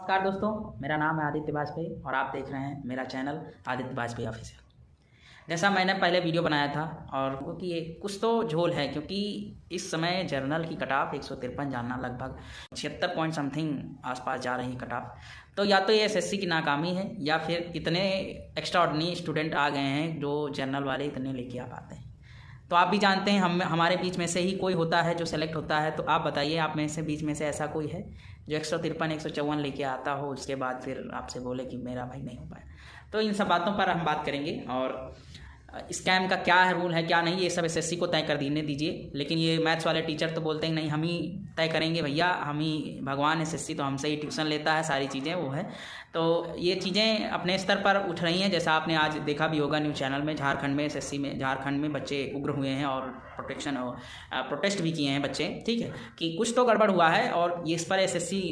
नमस्कार दोस्तों, मेरा नाम है आदित्य वाजपेयी और आप देख रहे हैं मेरा चैनल आदित्य वाजपेयी ऑफिशियल। जैसा मैंने पहले वीडियो बनाया था और क्योंकि ये कुछ तो झोल है, क्योंकि इस समय जर्नल की कट ऑफ 153 जानना लगभग 76 पॉइंट समथिंग आसपास जा रही है कट ऑफ। तो या तो ये एसएससी की नाकामी है या फिर इतने एक्स्ट्राऑर्डिनरी स्टूडेंट आ गए हैं जो जर्नल वाले इतने लेके आ पाते हैं। तो आप भी जानते हैं हमारे बीच में से ही कोई होता है जो सेलेक्ट होता है। तो आप बताइए, आप में से बीच में से ऐसा कोई है जो 153 154 लेके आता हो, उसके बाद फिर आपसे बोले कि मेरा भाई नहीं हो पाया। तो इन सब बातों पर हम बात करेंगे और स्कैम का क्या है, रूल है क्या नहीं, ये सब एसएससी को तय कर देने दीजिए। लेकिन ये मैथ्स वाले टीचर तो बोलते हैं नहीं, हम ही तय करेंगे भैया, हम ही भगवान, एसएससी तो हमसे ही ट्यूशन लेता है, सारी चीज़ें वो है। तो ये चीज़ें अपने स्तर पर उठ रही हैं। जैसा आपने आज देखा भी होगा न्यूज़ चैनल में, झारखंड में एसएससी में झारखंड में बच्चे उग्र हुए हैं और प्रोटेस्ट भी किए हैं बच्चे, ठीक है, कि कुछ तो गड़बड़ हुआ है और इस पर एसएससी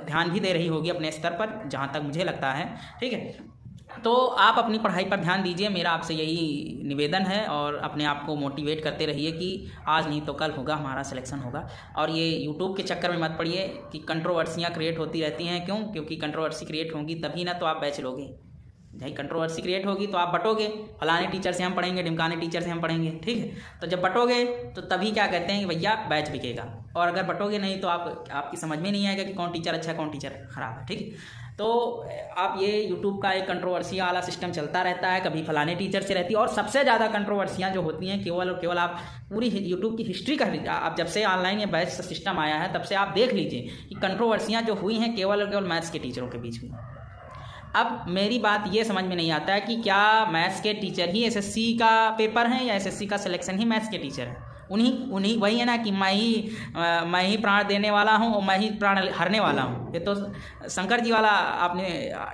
ध्यान भी दे रही होगी अपने स्तर पर, जहाँ तक मुझे लगता है, ठीक है। तो आप अपनी पढ़ाई पर ध्यान दीजिए, मेरा आपसे यही निवेदन है। और अपने आप को मोटिवेट करते रहिए कि आज नहीं तो कल होगा, हमारा सिलेक्शन होगा। और ये यूट्यूब के चक्कर में मत पड़िए कि कंट्रोवर्सियाँ क्रिएट होती रहती हैं। क्यों? क्योंकि कंट्रोवर्सी क्रिएट होंगी तभी ना तो आप बैच लोगे। भाई कंट्रोवर्सी क्रिएट होगी तो आप बटोगे, फलाने टीचर से हम पढ़ेंगे, ढिमकाने टीचर से हम पढ़ेंगे, ठीक है। तो जब बटोगे तो तभी क्या कहते हैं कि भैया बैच बिकेगा। और अगर बटोगे नहीं तो आपकी समझ में नहीं आएगा कि कौन टीचर अच्छा है कौन टीचर ख़राब है, ठीक है। तो आप ये यूट्यूब का एक कंट्रोवर्सी वाला सिस्टम चलता रहता है, कभी फलाने टीचर से रहती है। और सबसे ज़्यादा कंट्रोवर्सियाँ जो होती हैं केवल और केवल आप पूरी यूट्यूब की हिस्ट्री का, आप जब से ऑनलाइन ये बैच सिस्टम आया है तब से आप देख लीजिए कि कंट्रोवर्सियाँ जो हुई हैं केवल और केवल मैथ्स के टीचरों के बीच में। अब मेरी बात ये समझ में नहीं आता है कि क्या मैथ्स के टीचर ही एसएससी का पेपर हैं या एसएससी का सिलेक्शन ही मैथ्स के टीचर हैं। उन्हीं वही है ना कि मैं ही प्राण देने वाला हूँ और मैं ही प्राण हारने वाला हूँ। ये तो शंकर जी वाला आपने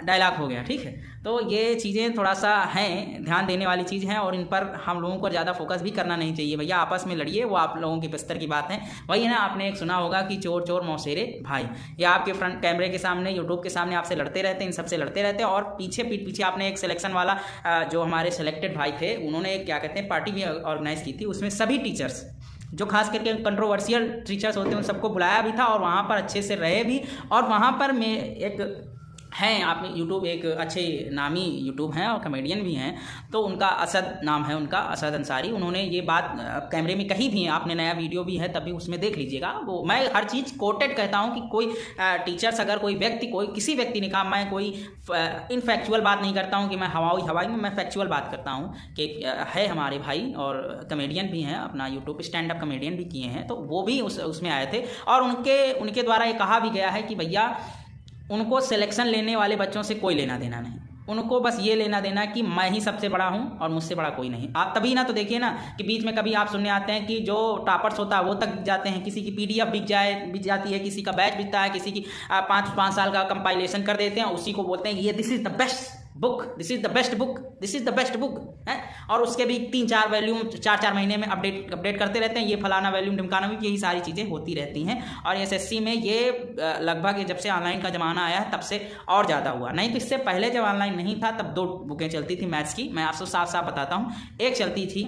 डायलॉग हो गया, ठीक है। तो ये चीज़ें थोड़ा सा हैं, ध्यान देने वाली चीज़ हैं और इन पर हम लोगों को ज़्यादा फोकस भी करना नहीं चाहिए। भैया आपस में लड़िए, वो आप लोगों की बस्तर की बात है। वही है ना, आपने एक सुना होगा कि चोर चोर मौसेरे भाई, या आपके फ्रंट कैमरे के सामने यूट्यूब के सामने आपसे लड़ते रहते हैं, इन सबसे लड़ते रहते हैं। और पीठ पीछे आपने एक सिलेक्शन वाला जो हमारे सिलेक्टेड भाई थे, उन्होंने क्या कहते हैं पार्टी भी ऑर्गेनाइज की थी। उसमें सभी टीचर्स जो खास करके कंट्रोवर्शियल टीचर्स होते हैं उन सबको बुलाया भी था और वहाँ पर अच्छे से रहे भी। और वहाँ पर मैं एक हैं, आप यूट्यूब एक अच्छे नामी यूट्यूब हैं और कमेडियन भी हैं, तो उनका असद नाम है, उनका असद अंसारी। उन्होंने ये बात कैमरे में कही भी है, आपने नया वीडियो भी है तभी उसमें देख लीजिएगा। वो मैं हर चीज़ कोटेड कहता हूँ कि कोई टीचर्स अगर कोई व्यक्ति किसी व्यक्ति ने कहा, मैं कोई इनफैक्चुअल बात नहीं करता हूँ कि मैं हवाई में, मैं फैक्चुअल बात करता हूँ कि है हमारे भाई और कमेडियन भी हैं, अपना यूट्यूब स्टैंड अप कमेडियन भी किए हैं, तो वो भी उसमें आए थे। और उनके द्वारा ये कहा भी गया है कि भैया उनको सिलेक्शन लेने वाले बच्चों से कोई लेना देना नहीं, उनको बस ये लेना देना कि मैं ही सबसे बड़ा हूँ और मुझसे बड़ा कोई नहीं। आप तभी ना तो देखिए ना कि बीच में कभी आप सुनने आते हैं कि जो टॉपर्स होता है वो तक जाते हैं, किसी की पीडीएफ बिक जाती है, किसी का बैच बिकता है, किसी की 5 साल का कंपाइलेशन कर देते हैं, उसी को बोलते हैं ये this is the best book, this is the best book, this is the best book है। और उसके भी 3-4 वैल्यूम 4-4 महीने में अपडेट करते रहते हैं, ये फलाना वैल्यूम ढिमकाना भी, यही सारी चीज़ें होती रहती हैं। और एसएससी में ये लगभग जब से ऑनलाइन का ज़माना आया है तब से और ज़्यादा हुआ। नहीं तो इससे पहले जब ऑनलाइन नहीं था तब 2 बुकें चलती थी मैथ्स की। मैं आपको साफ साफ बताता हूँ, एक चलती थी,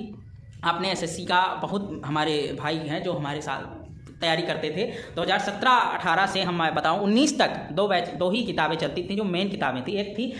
आपने एसएससी का बहुत हमारे भाई हैं जो हमारे साथ तैयारी करते थे 2017-18 से हम बताऊं 19 तक 2 ही किताबें चलती थी जो मेन किताबें थी। एक थी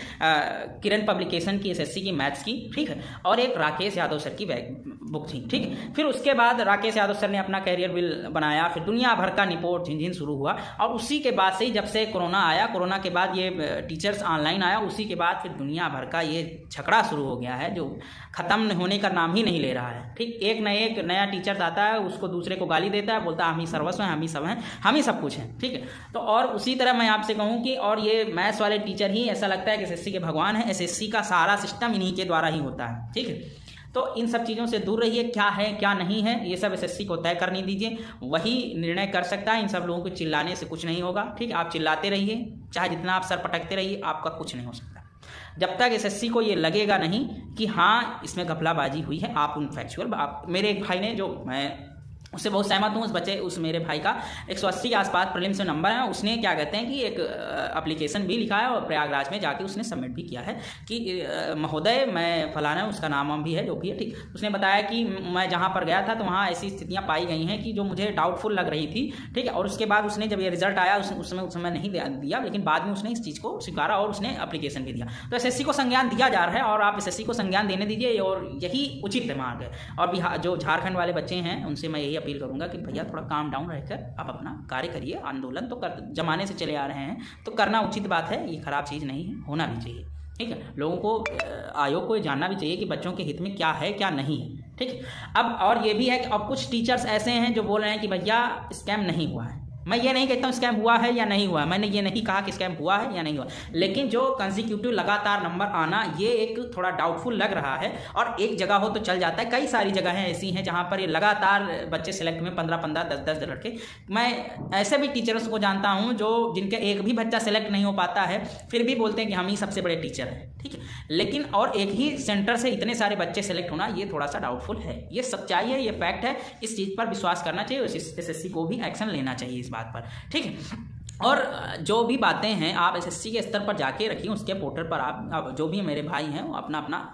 किरण पब्लिकेशन की एसएससी की मैथ्स की, ठीक है, और एक राकेश यादव सर की बुक थी, ठीक है। फिर उसके बाद राकेश यादव सर ने अपना कैरियर बिल बनाया, फिर दुनिया भर का निपोट झिनझिन शुरू हुआ। और उसी के बाद से ही जब से कोरोना आया, कोरोना के बाद ये टीचर्स ऑनलाइन आया, उसी के बाद फिर दुनिया भर का ये झगड़ा शुरू हो गया है जो ख़त्म होने का नाम ही नहीं ले रहा है, ठीक। एक नया टीचर आता है, उसको दूसरे को गाली देता है, बोलता है हम ही सर्वस्व हैं, हम ही सब हैं, हम ही सब कुछ हैं, ठीक है। तो और उसी तरह मैं आपसे कहूँ कि और ये मैथ्स वाले टीचर ही ऐसा लगता है कि एसएससी के भगवान हैं, एसएससी का सारा सिस्टम इन्हीं के द्वारा ही होता है, ठीक है। तो इन सब चीज़ों से दूर रहिए, क्या है क्या नहीं है ये सब एसएससी को तय करने दीजिए, वही निर्णय कर सकता है। इन सब लोगों को चिल्लाने से कुछ नहीं होगा, ठीक है। आप चिल्लाते रहिए, चाहे जितना आप सर पटकते रहिए, आपका कुछ नहीं हो सकता जब तक एसएससी को ये लगेगा नहीं कि हाँ इसमें घपलाबाजी हुई है। आप उन फैक्चुअल, मेरे एक भाई ने, जो मैं उससे बहुत सहमत हूँ। उस मेरे भाई का 180 के आसपास प्रीलिम्स से नंबर है। उसने क्या कहते हैं कि एक एप्लीकेशन भी लिखा है और प्रयागराज में जाके उसने सबमिट भी किया है कि महोदय मैं फलाना, उसका नाम भी है जो भी है, ठीक। उसने बताया कि मैं जहाँ पर गया था तो वहाँ ऐसी स्थितियाँ पाई गई हैं कि जो मुझे डाउटफुल लग रही थी, ठीक है। और उसके बाद उसने जब ये रिजल्ट आया उस समय नहीं दिया, लेकिन बाद में उसने इस चीज़ को स्वीकारा और उसने एप्लीकेशन भी दिया। तो SSC को संज्ञान दिया जा रहा है और आप SSC को संज्ञान देने दीजिए और यही उचित मार्ग है। और बिहार जो झारखंड वाले बच्चे हैं उनसे मैं यही अपील करूंगा कि भैया थोड़ा काम डाउन रहकर आप अपना कार्य करिए। आंदोलन तो जमाने से चले आ रहे हैं तो करना उचित बात है, ये खराब चीज़ नहीं है, होना भी चाहिए, ठीक है। लोगों को, आयोग को जानना भी चाहिए कि बच्चों के हित में क्या है क्या नहीं है, ठीक है। अब और ये भी है कि अब कुछ टीचर्स ऐसे हैं जो बोल रहे हैं कि भैया स्कैम नहीं हुआ है। मैं ये नहीं कहता हूँ स्कैम हुआ है या नहीं हुआ, मैंने ये नहीं कहा कि स्कैम हुआ है या नहीं हुआ, लेकिन जो कंसेक्यूटिव लगातार नंबर आना ये एक थोड़ा डाउटफुल लग रहा है। और एक जगह हो तो चल जाता है, कई सारी जगहें ऐसी हैं जहाँ पर ये लगातार बच्चे सिलेक्ट में 15-15, 10-10 लड़के। मैं ऐसे भी टीचर्स को जानता हूँ जो जिनके एक भी बच्चा सिलेक्ट नहीं हो पाता है फिर भी बोलते हैं कि हम ही सबसे बड़े टीचर हैं, ठीक है। लेकिन और एक ही सेंटर से इतने सारे बच्चे सेलेक्ट होना ये थोड़ा सा डाउटफुल है, ये सच्चाई है, ये फैक्ट है। इस चीज़ पर विश्वास करना चाहिए और SSC को भी एक्शन लेना चाहिए इस बात पर, ठीक है। और जो भी बातें हैं आप SSC के स्तर पर जाके रखिए, उसके पोर्टल पर आप जो भी मेरे भाई हैं वो अपना अपना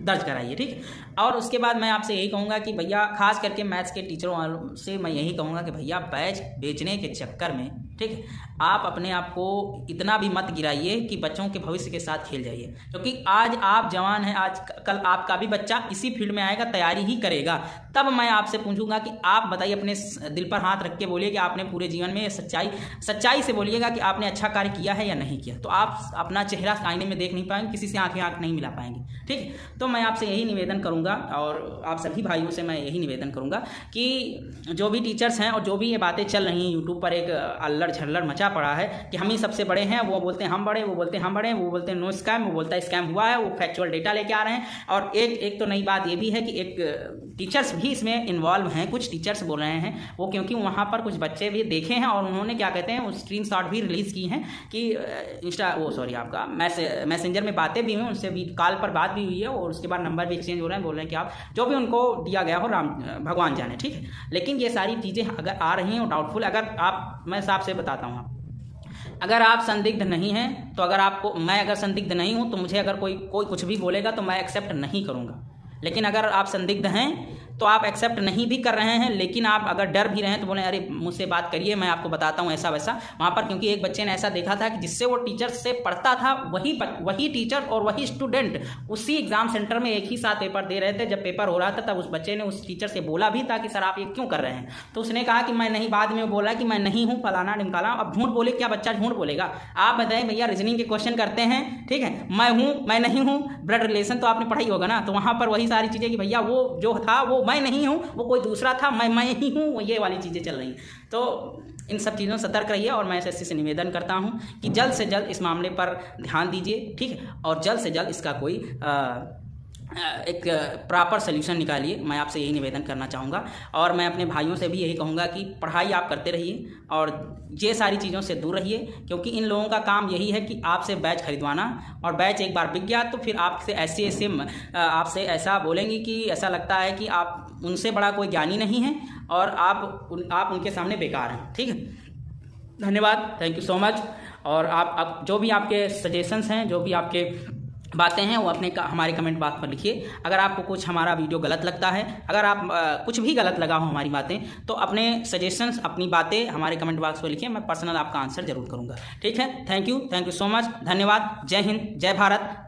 दर्ज कराइए, ठीक है। और उसके बाद मैं आपसे यही कहूँगा कि भैया खास करके मैथ्स के टीचरों से मैं यही कहूँगा कि भैया बैच बेचने के चक्कर में, ठीक है, आप अपने आप को इतना भी मत गिराइए कि बच्चों के भविष्य के साथ खेल जाइए। क्योंकि आज आप जवान हैं, आज कल आपका भी बच्चा इसी फील्ड में आएगा, तैयारी ही करेगा। तब मैं आपसे पूछूंगा कि आप बताइए, अपने दिल पर हाथ रख के बोलिए कि आपने पूरे जीवन में सच्चाई से बोलिएगा कि आपने अच्छा कार्य किया है या नहीं किया। तो आप अपना चेहरा आईने में देख नहीं पाएंगे, किसी से आंख नहीं मिला पाएंगे, ठीक है। तो मैं आपसे यही निवेदन करूंगा और आप सभी भाइयों से मैं यही निवेदन करूंगा कि जो भी टीचर्स हैं और जो भी ये बातें चल रही हैं, यूट्यूब पर एक अल्लड़ झल्लड़ मचा पड़ा है कि हम ही सबसे बड़े हैं, वो बोलते हैं हम बड़े, वो बोलते हैं हम बड़े, वो बोलते हैं नो स्कैम, वो बोलता है स्कैम हुआ है, वो फैक्चुअल डेटा लेके आ रहे हैं। और एक तो नई बात ये भी है कि एक टीचर्स भी इसमें इन्वॉल्व हैं, कुछ टीचर्स बोल रहे हैं वो, क्योंकि वहाँ पर कुछ बच्चे भी देखे हैं और उन्होंने क्या कहते हैं वो स्क्रीनशॉट भी रिलीज़ की हैं कि आपका मैसेंजर में बातें भी हुई, उनसे भी कॉल पर बात भी हुई है और उसके बाद नंबर भी एक्सचेंज हो रहे हैं। बोल रहे हैं कि आप जो भी उनको दिया गया हो भगवान जाने, ठीक है। लेकिन ये सारी चीज़ें अगर आ रही हैं डाउटफुल, मैं साफ से बताता हूँ, अगर आप संदिग्ध नहीं हैं तो मैं अगर संदिग्ध नहीं हूँ तो मुझे अगर कोई कुछ भी बोलेगा तो मैं एक्सेप्ट नहीं करूँगा। लेकिन अगर आप संदिग्ध हैं तो आप एक्सेप्ट नहीं भी कर रहे हैं, लेकिन आप अगर डर भी रहे हैं तो बोले अरे मुझसे बात करिए, मैं आपको बताता हूँ ऐसा वैसा। वहाँ पर क्योंकि एक बच्चे ने ऐसा देखा था कि जिससे वो टीचर से पढ़ता था वही टीचर और वही स्टूडेंट उसी एग्जाम सेंटर में एक ही साथ पेपर दे रहे थे। जब पेपर हो रहा था तब उस बच्चे ने उस टीचर से बोला भी था कि सर आप ये क्यों कर रहे हैं, तो उसने कहा कि मैं नहीं, बाद में बोला कि मैं नहीं हूँ फलाना ढिमकाना। अब झूठ बोले, क्या बच्चा झूठ बोलेगा? आप बताएं भैया, रीजनिंग के क्वेश्चन करते हैं, ठीक है, मैं हूँ मैं नहीं हूँ, ब्लड रिलेशन तो आपने पढ़ाई होगा ना, तो वहाँ पर वही सारी चीज़ें कि भैया वो जो था वो मैं नहीं हूँ, वो कोई दूसरा था, मैं ही हूँ, ये वाली चीज़ें चल रही हैं। तो इन सब चीज़ों से सतर्क रहिए और मैं SSC से निवेदन करता हूँ कि जल्द से जल्द इस मामले पर ध्यान दीजिए, ठीक है, और जल्द से जल्द इसका कोई एक प्रॉपर सोल्यूशन निकालिए। मैं आपसे यही निवेदन करना चाहूँगा और मैं अपने भाइयों से भी यही कहूँगा कि पढ़ाई आप करते रहिए और ये सारी चीज़ों से दूर रहिए, क्योंकि इन लोगों का काम यही है कि आपसे बैच खरीदवाना, और बैच एक बार बिक गया तो फिर आपसे ऐसा बोलेंगे कि ऐसा लगता है कि आप उनसे बड़ा कोई ज्ञानी नहीं है और आप उनके सामने बेकार हैं, ठीक है। धन्यवाद, थैंक यू सो मच। और आप जो भी आपके सजेशंस हैं, जो भी आपके बातें हैं, वो हमारे कमेंट बॉक्स पर लिखिए। अगर आपको कुछ हमारा वीडियो गलत लगता है, अगर आप कुछ भी गलत लगा हो हमारी बातें, तो अपने सजेशंस, अपनी बातें हमारे कमेंट बॉक्स पर लिखिए, मैं पर्सनल आपका आंसर जरूर करूंगा, ठीक है। थैंक यू सो मच, धन्यवाद। जय हिंद, जय भारत।